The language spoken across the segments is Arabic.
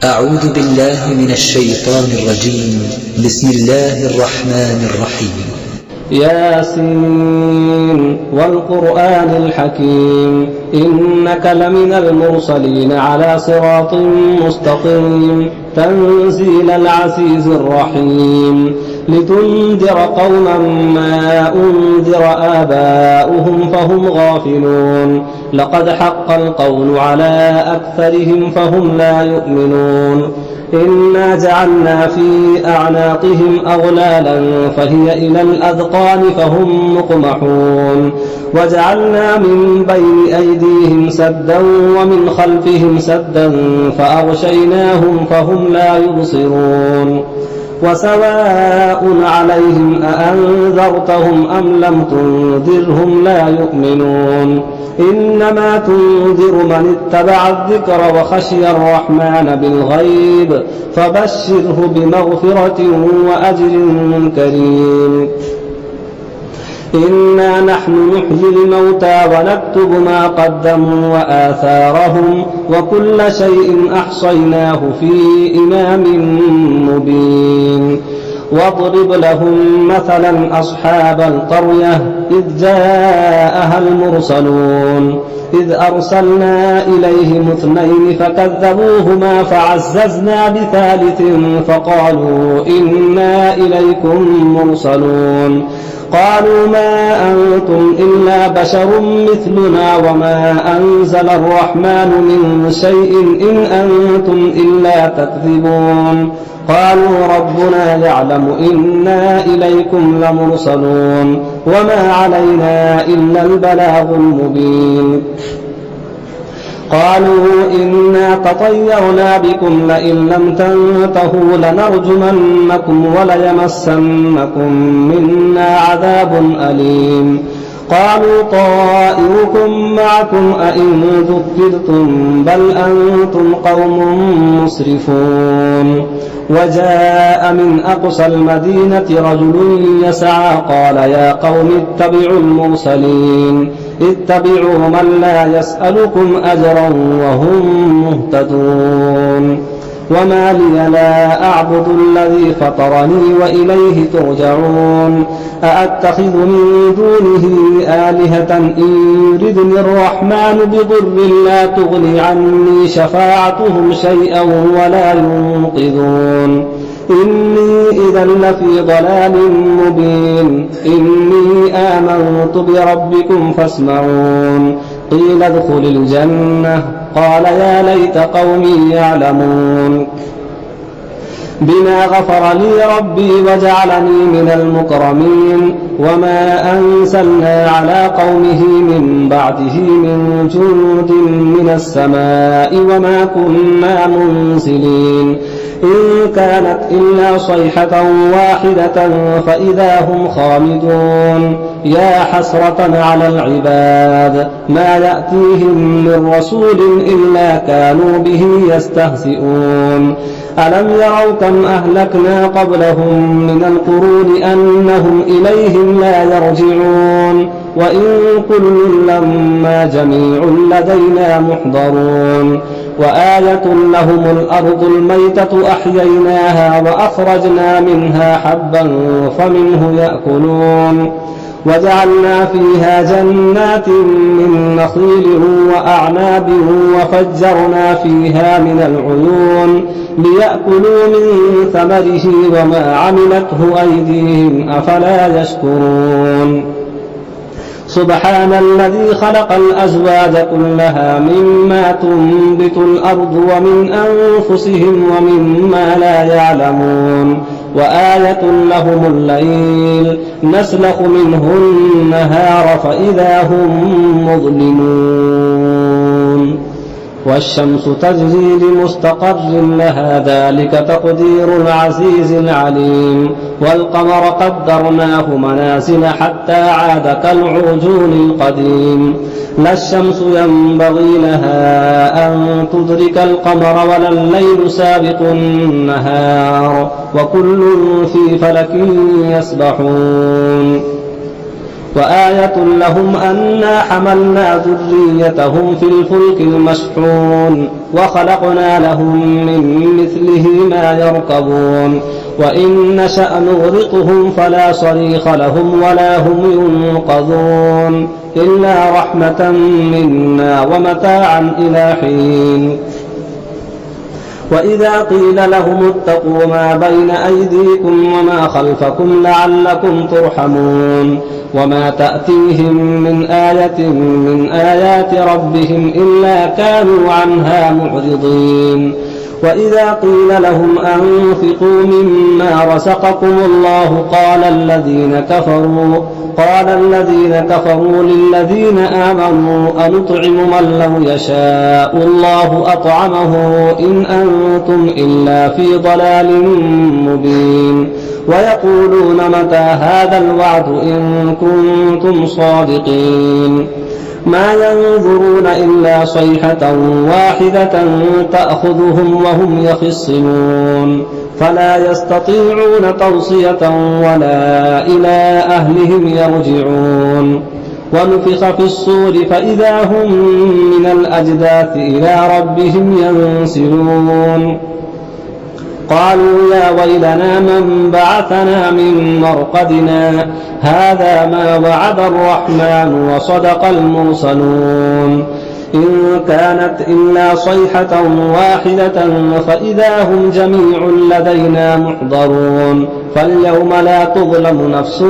أعوذ بالله من الشيطان الرجيم. بسم الله الرحمن الرحيم. ياسين والقرآن الحكيم إنك لمن المرسلين على صراط مستقيم تنزيل العزيز الرحيم لتنذر قوما ما أنذر آباؤهم فهم غافلون لقد حق القول على أكثرهم فهم لا يؤمنون إنا جعلنا في أعناقهم أغلالا فهي إلى الأذقان فهم مقمحون وجعلنا من بين أيديهم سدا ومن خلفهم سدا فأغشيناهم فهم لا يبصرون وسواء عليهم أأنذرتهم أم لم تنذرهم لا يؤمنون إنما تنذر من اتبع الذكر وخشي الرحمن بالغيب فبشره بمغفرة وأجر كريم إنا نحن نحيي الموتى ونكتب ما قدموا وآثارهم وكل شيء أحصيناه في إمام مبين واضرب لهم مثلا أصحاب القرية إذ جاءها المرسلون إذ أرسلنا إليهم 2 فكذبوهما فعززنا ب3 فقالوا إنا إليكم مرسلون قالوا ما أنتم إلا بشر مثلنا وما أنزل الرحمن من شيء إن أنتم إلا تكذبون قالوا ربنا يعلم إنا إليكم لمرسلون وما علينا إلا البلاغ المبين قالوا إنا تطيرنا بكم لئن لم تنتهوا لنرجمنكم وليمسنكم منا عذاب أليم قالوا طائركم معكم أئن ذكرتم بل أنتم قوم مسرفون وجاء من أقصى المدينة رجل يسعى قال يا قوم اتبعوا المرسلين اتبعوا من لا يسألكم أجرا وهم مهتدون وما لي لا أعبد الذي فطرني وإليه ترجعون أأتخذ من دونه آلهة إن يردني الرحمن بضر لا تغني عني شفاعتهم شيئا ولا ينقذون إني إذا لفي ضلال مبين إني آمنت بربكم فاسمعون قيل ادخل الجنة قال يا ليت قومي يعلمون بما غفر لي ربي وجعلني من المكرمين وما أنزلنا على قومه من بعده من جند من السماء وما كنا منزلين إن كانت إلا صيحة واحدة فإذا هم خامدون يا حسرة على العباد ما يأتيهم من رسول إلا كانوا به يستهزئون ألم يروا كم أهلكنا قبلهم من القرون أنهم إليهم لا يرجعون وإن كل لما جميع لدينا محضرون وآية لهم الأرض الميتة أحييناها وأخرجنا منها حبا فمنه يأكلون وجعلنا فيها جنات من نخيل وأعناب وفجرنا فيها من العيون ليأكلوا من ثمره وما عملته أيديهم أفلا يشكرون سبحان الذي خلق الأزواج كلها مما تنبت الأرض ومن أنفسهم ومما لا يعلمون وآية لهم الليل نسلخ منه النهار فإذا هم مظلمون والشمس تجري لمستقر لها ذلك تقدير العزيز العليم والقمر قدرناه منازل حتى عاد كالعرجون القديم لا الشمس ينبغي لها أن تدرك القمر ولا الليل سابق النهار وكل في فلك يسبحون وآية لهم أنا حملنا ذريتهم في الفلك المشحون وخلقنا لهم من مثله ما يركبون وإن نشأ نغرقهم فلا صريخ لهم ولا هم ينقذون إلا رحمة منا ومتاعا إلى حين. وإذا قيل لهم اتقوا ما بين أيديكم وما خلفكم لعلكم ترحمون وما تأتيهم من آية من آيات ربهم إلا كانوا عنها معرضين. وإذا قيل لهم أنفقوا مما رزقكم الله قال الذين كفروا للذين آمنوا أنطعم من لو يشاء الله أطعمه إن أنتم إلا في ضلال مبين. ويقولون متى هذا الوعد إن كنتم صادقين. ما ينظرون إلا صيحة واحدة تأخذهم وهم يخصمون فلا يستطيعون توصية ولا إلى أهلهم يرجعون. ونفخ في الصور فإذا هم من الأجداث إلى ربهم ينسلون. قالوا يا ويلنا من بعثنا من مرقدنا هذا ما وعد الرحمن وصدق المرسلون. إن كانت إلا صيحة واحدة فإذا هم جميع لدينا محضرون. فاليوم لا تظلم نفس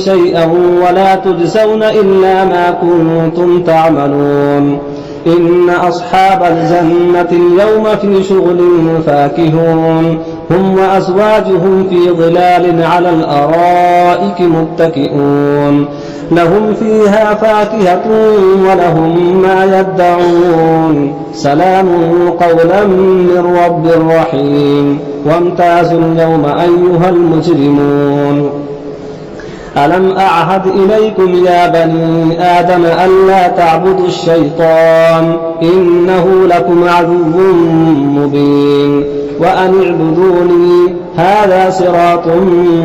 شيئا ولا تجزون إلا ما كنتم تعملون. إن أصحاب الجنة اليوم في شغل فاكهون هم وأزواجهم في ظلال على الأرائك متكئون لهم فيها فاكهة ولهم ما يدعون سلام قولا من رب رحيم. وامتازوا اليوم أيها المجرمون ألم أعهد إليكم يا بني آدم ألا تعبدوا الشيطان إنه لكم عدو مبين وأن اعبدوني هذا صراط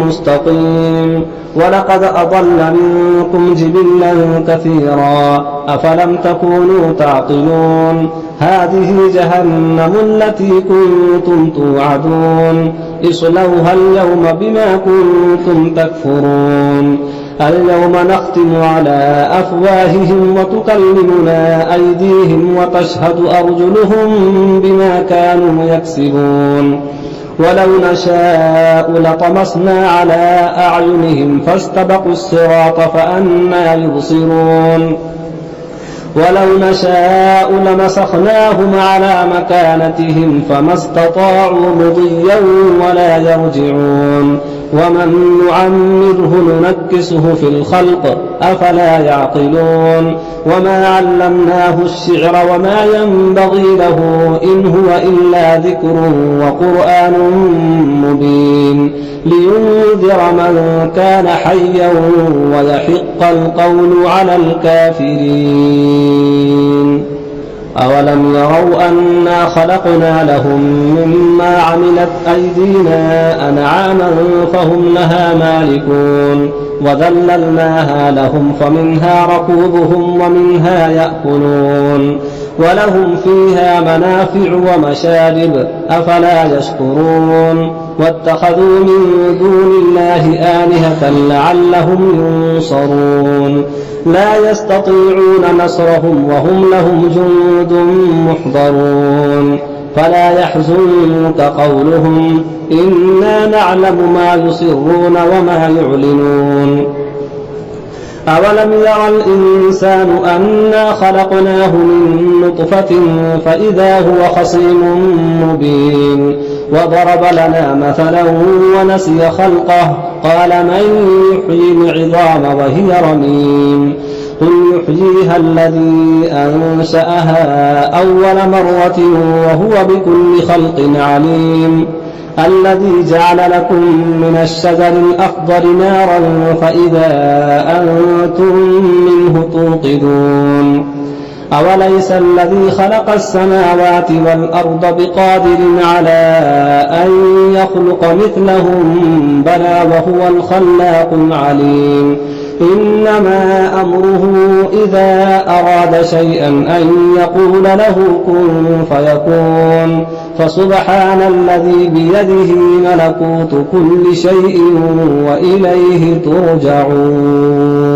مستقيم. ولقد أضل منكم جبلا كثيرا أفلم تكونوا تعقلون. هذه جهنم التي كنتم توعدون اصلوها اليوم بما كنتم تكفرون. اليوم نختم على أفواههم وتكلمنا أيديهم وتشهد أرجلهم بما كانوا يكسبون. ولو نشاء لطمسنا على أعينهم فاستبقوا الصراط فأنى يبصرون. ولو نشاء لمسخناهم على مكانتهم فما استطاعوا مضيا ولا يرجعون. ومن نعمره ننكسه في الخلق أفلا يعقلون. وما علمناه الشعر وما ينبغي له إن هو إلا ذكر وقرآن مبين لينذر من كان حيا ويحق القول على الكافرين. أولم يروا أنا خلقنا لهم مما عملت أيدينا أنعاما فهم لها مالكون وذللناها لهم فمنها ركوبهم ومنها يأكلون ولهم فيها منافع ومشارب أفلا يشكرون. واتخذوا من دون الله آلهة لعلهم ينصرون. لا يستطيعون نصرهم وهم لهم جند محضرون. فلا يحزنك قولهم إنا نعلم ما يسرون وما يعلنون. أولم يرى الإنسان أنا خلقناه من نطفة فإذا هو خصيم مبين. وضرب لنا مثلا ونسي خلقه قال من يحيي العظام وهي رميم قل يحييها الذي أنشأها أول مرة وهو بكل خلق عليم. الذي جعل لكم من الشجر الأخضر نارا فإذا أنتم منه توقدون. أوليس الذي خلق السماوات والأرض بقادر على أن يخلق مثلهم بلى وهو الخلاق العليم. إنما أمره إذا أراد شيئا أن يقول له كن فيكون فسبحان الذي بيده ملكوت كل شيء وإليه ترجعون